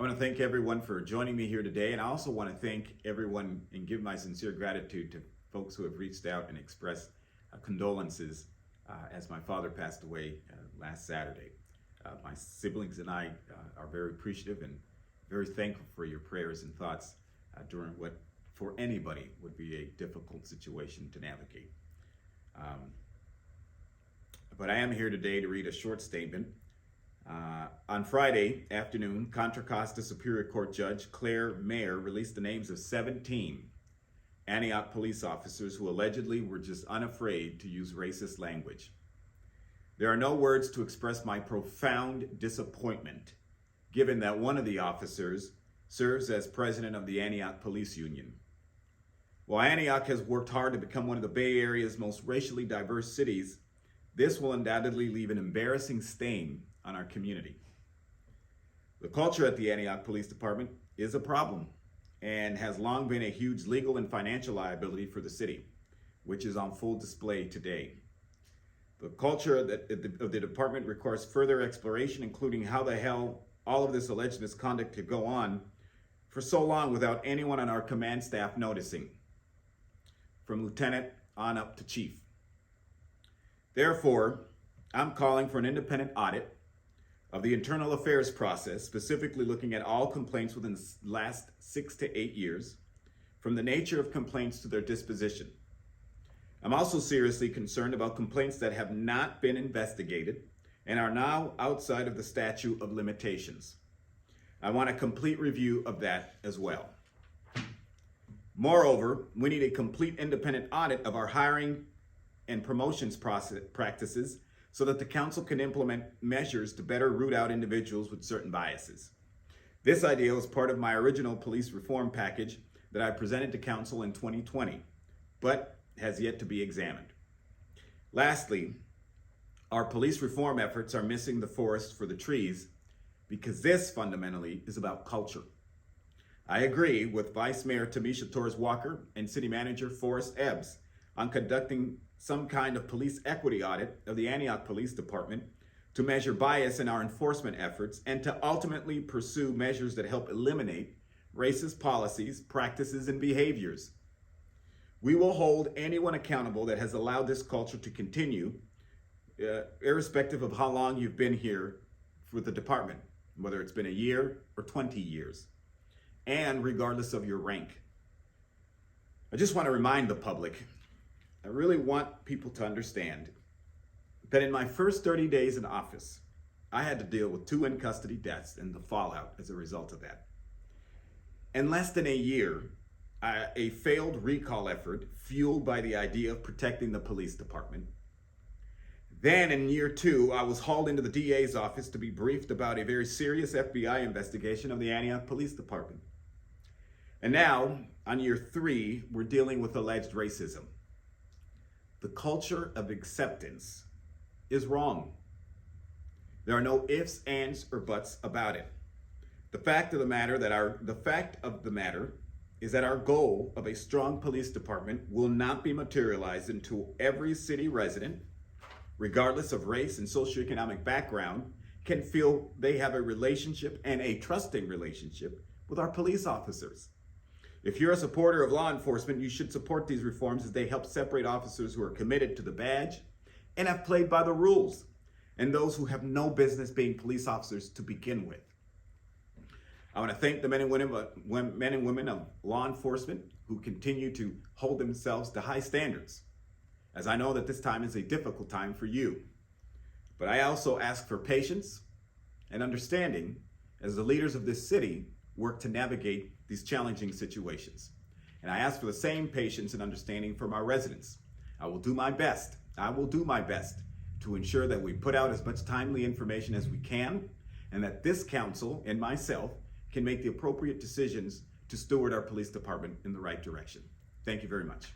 I want to thank everyone for joining me here today, and I also want to thank everyone and give my sincere gratitude to folks who have reached out and expressed condolences as my father passed away last Saturday. My siblings and I are very appreciative and very thankful for your prayers and thoughts during what for anybody would be a difficult situation to navigate. But I am here today to read a short statement. On Friday afternoon, Contra Costa Superior Court Judge Claire Mayer released the names of 17 Antioch police officers who allegedly were just unafraid to use racist language. There are no words to express my profound disappointment, given that one of the officers serves as president of the Antioch Police Union. While Antioch has worked hard to become one of the Bay Area's most racially diverse cities, this will undoubtedly leave an embarrassing stain on our community. The culture at the Antioch Police Department is a problem and has long been a huge legal and financial liability for the city, which is on full display today. The culture of the department requires further exploration, including how the hell all of this alleged misconduct could go on for so long without anyone on our command staff noticing, from lieutenant on up to chief. Therefore, I'm calling for an independent audit of the internal affairs process, specifically looking at all complaints within the last 6 to 8 years, from the nature of complaints to their disposition. I'm also seriously concerned about complaints that have not been investigated and are now outside of the statute of limitations. I want a complete review of that as well. Moreover, we need a complete independent audit of our hiring and promotions practices so that the council can implement measures to better root out individuals with certain biases. This idea was part of my original police reform package that I presented to council in 2020, but has yet to be examined. Lastly, our police reform efforts are missing the forest for the trees because this fundamentally is about culture. I agree with Vice Mayor Tamisha Torres Walker and City Manager Forrest Ebbs on conducting some kind of police equity audit of the Antioch Police Department to measure bias in our enforcement efforts and to ultimately pursue measures that help eliminate racist policies, practices, and behaviors. We will hold anyone accountable that has allowed this culture to continue, irrespective of how long you've been here with the department, whether it's been a year or 20 years, and regardless of your rank. I just want to remind the public, I really want people to understand that in my first 30 days in office, I had to deal with 2 in-custody deaths and the fallout as a result of that. In less than a year, a failed recall effort fueled by the idea of protecting the police department. Then in year 2, I was hauled into the DA's office to be briefed about a very serious FBI investigation of the Antioch Police Department. And now, on year 3, we're dealing with alleged racism. The culture of acceptance is wrong. There are no ifs, ands, or buts about it. The fact of the matter is that our goal of a strong police department will not be materialized until every city resident, regardless of race and socioeconomic background, can feel they have a relationship and a trusting relationship with our police officers. If you're a supporter of law enforcement, you should support these reforms as they help separate officers who are committed to the badge and have played by the rules, and those who have no business being police officers to begin with. I want to thank the men and women of law enforcement who continue to hold themselves to high standards, as I know that this time is a difficult time for you. But I also ask for patience and understanding as the leaders of this city work to navigate these challenging situations. And I ask for the same patience and understanding from our residents. I will do my best to ensure that we put out as much timely information as we can, and that this council and myself can make the appropriate decisions to steward our police department in the right direction. Thank you very much.